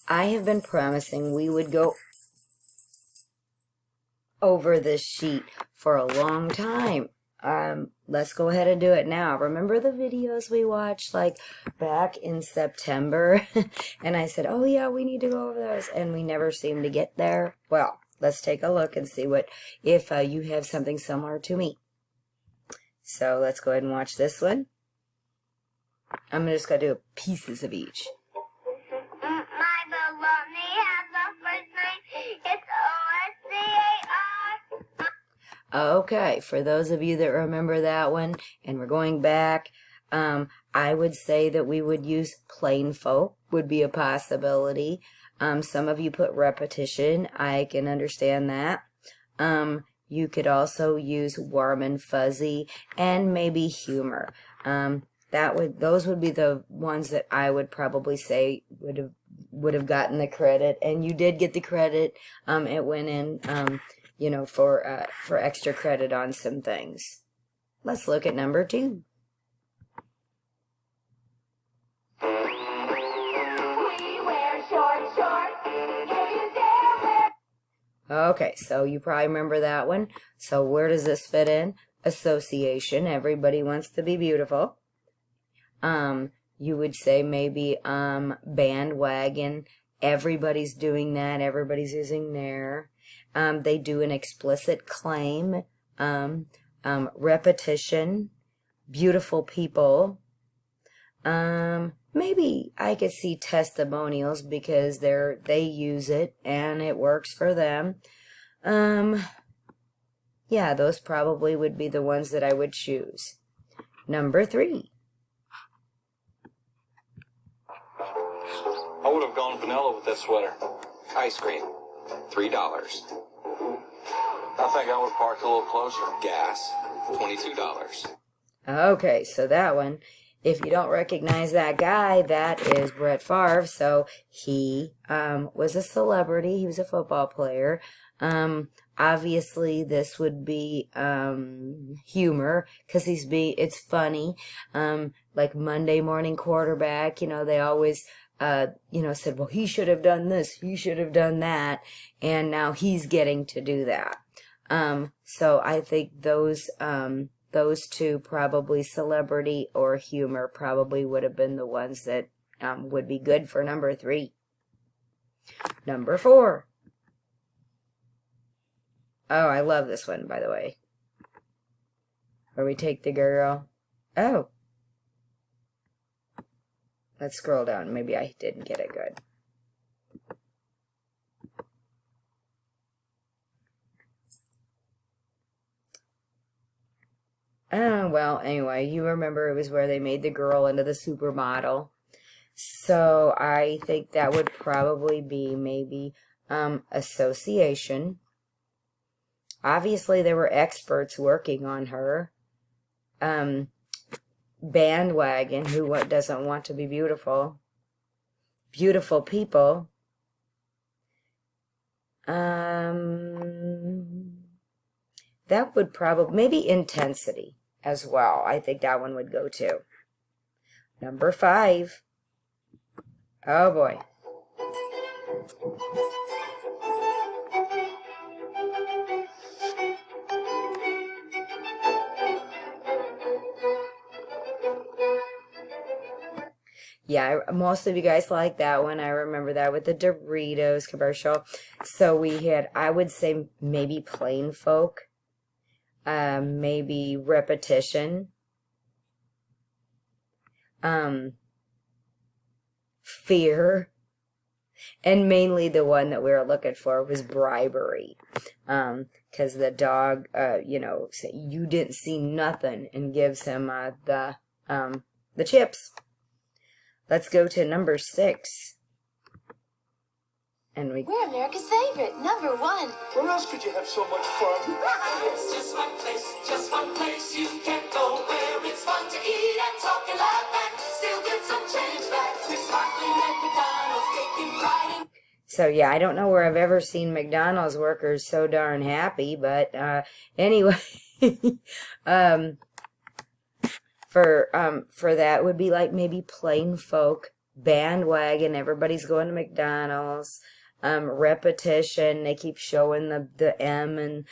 I have been promising we would go over this sheet for a long time. Let's go ahead and do it now. Remember the videos we watched like back in September? And I said, oh yeah, we need to go over those, and we never seemed to get there. Well, let's take a look and see what if you have something similar to me. So let's go ahead and watch this one. I'm just going to do pieces of each. My baloney has a first name. It's O-S-C-A-R. Okay, for those of you that remember that one, and we're going back, I would say that we would use plain folk would be a possibility. Some of you put repetition. I can understand that. You could also use warm and fuzzy, and maybe humor. Those would be the ones that I would probably say would have gotten the credit, and you did get the credit. It went in, you know, for extra credit on some things. Let's look at number 2. We wear short shorts. If you dare wear. Okay, so you probably remember that one. So where does this fit in? Association. Everybody wants to be beautiful. You would say maybe bandwagon. Everybody's doing that. Everybody's using there. They do an explicit claim. Repetition. Beautiful people. Maybe I could see testimonials because they use it and it works for them. Yeah, those probably would be the ones that I would choose. Number 3. I would have gone vanilla with that sweater. Ice cream, $3. I think I would have parked a little closer. Gas, $22. Okay, so that one, if you don't recognize that guy, that is Brett Favre. So he was a celebrity. He was a football player. Obviously, this would be humor because it's funny. Like Monday morning quarterback, you know, they always you know, said, well, he should have done this, he should have done that, and now he's getting to do that. So I think those 2, probably celebrity or humor, probably would have been the ones that would be good for number 3. Number 4. Oh, I love this one, by the way. Where we take the girl. Oh. Let's scroll down. Maybe I didn't get it good. Well, anyway, you remember it was where they made the girl into the supermodel. So I think that would probably be maybe association. Obviously, there were experts working on her. Bandwagon, who doesn't want to be beautiful. Beautiful people. That would probably, maybe intensity as well. I think that one would go too. Number 5. Oh boy. Yeah, most of you guys like that one. I remember that with the Doritos commercial. So we had, I would say, maybe plain folk. Maybe repetition. Fear. And mainly the one that we were looking for was bribery. Because the dog, you know, you didn't see nothing, and gives him the chips. Let's go to number 6. And We're America's favorite, number 1. Where else could you have so much fun? It's just one place you can go where it's fun to eat and talk and laugh and still get some change back. We're sparkling at McDonald's, taking pride in. So yeah, I don't know where I've ever seen McDonald's workers so darn happy, but anyway, for that would be like maybe plain folk bandwagon, everybody's going to McDonald's. Repetition, they keep showing the M and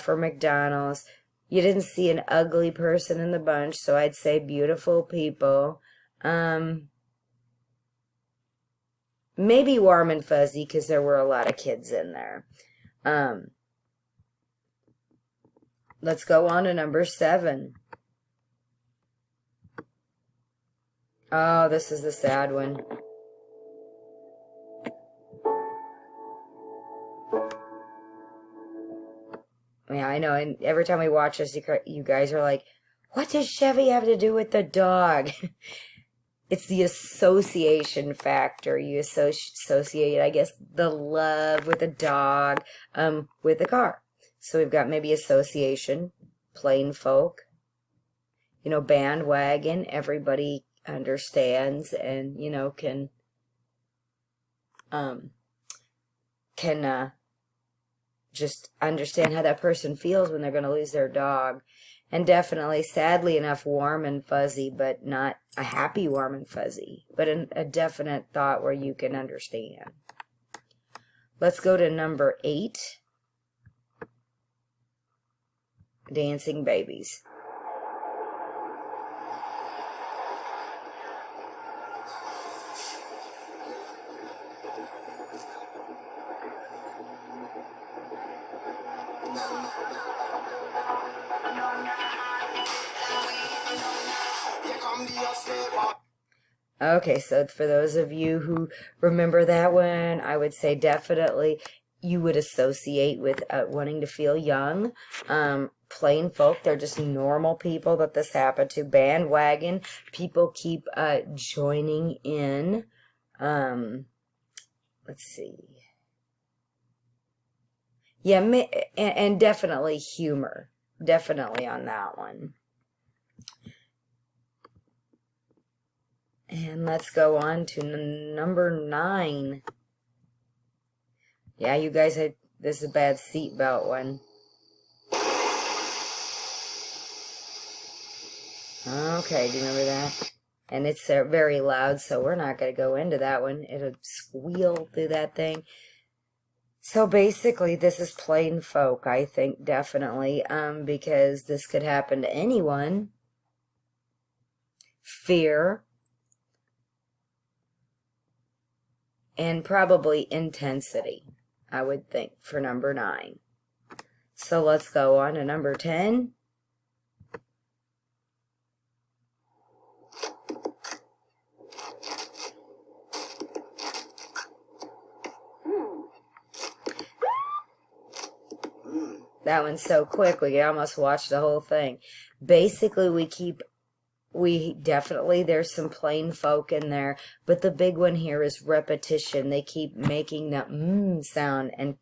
for McDonald's. You didn't see an ugly person in the bunch, so I'd say beautiful people. Maybe warm and fuzzy, because there were a lot of kids in there. Let's go on to number 7. Oh, this is the sad one. Yeah, I know, and every time we watch this, you guys are like, what does Chevy have to do with the dog? It's the association factor. You associate, I guess, the love with the dog with the car. So we've got maybe association, plain folk, you know, bandwagon, everybody understands and, you know, can just understand how that person feels when they're going to lose their dog. And definitely, sadly enough, warm and fuzzy, but not a happy warm and fuzzy, but a definite thought where you can understand. Let's go to number 8. Dancing babies. Okay, so for those of you who remember that one, I would say definitely you would associate with wanting to feel young. Plain folk, they're just normal people that this happened to. Bandwagon, people keep joining in. Let's see. Yeah, and definitely humor. Definitely on that one. And let's go on to number 9. Yeah, you guys had, this is a bad seatbelt one. Okay, do you remember that? And it's very loud, so we're not going to go into that one. It'll squeal through that thing. So basically, this is plain folk, I think, definitely, because this could happen to anyone. Fear. And probably intensity, I would think, for number 9. So let's go on to number 10. That one's so quick, we can almost watch the whole thing. Basically, there's some plain folk in there, but the big one here is repetition. They keep making that sound and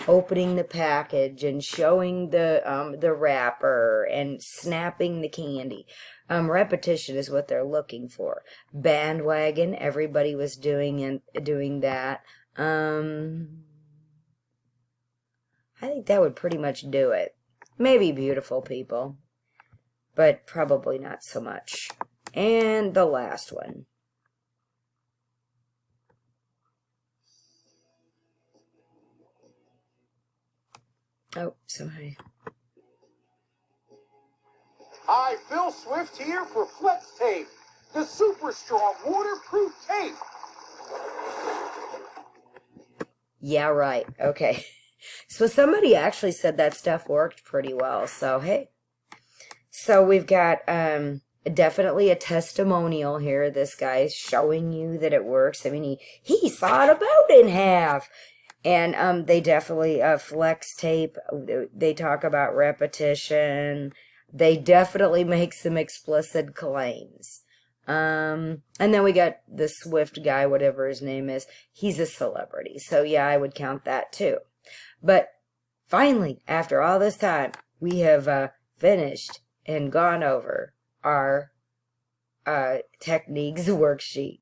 opening the package and showing the wrapper and snapping the candy. Repetition is what they're looking for. Bandwagon, everybody was doing that. I think that would pretty much do it. Maybe beautiful people, but probably not so much. And the last one. Oh, sorry. Hi, Phil Swift here for Flex Tape, the super strong waterproof tape. Yeah, right. Okay. So somebody actually said that stuff worked pretty well. So, hey. So we've got definitely a testimonial here. This guy's showing you that it works. I mean, he sawed a boat in half. And they definitely, Flex Tape, they talk about repetition. They definitely make some explicit claims. And then we got the Swift guy, whatever his name is. He's a celebrity. So, yeah, I would count that too. But finally, after all this time, we have finished and gone over our techniques worksheet.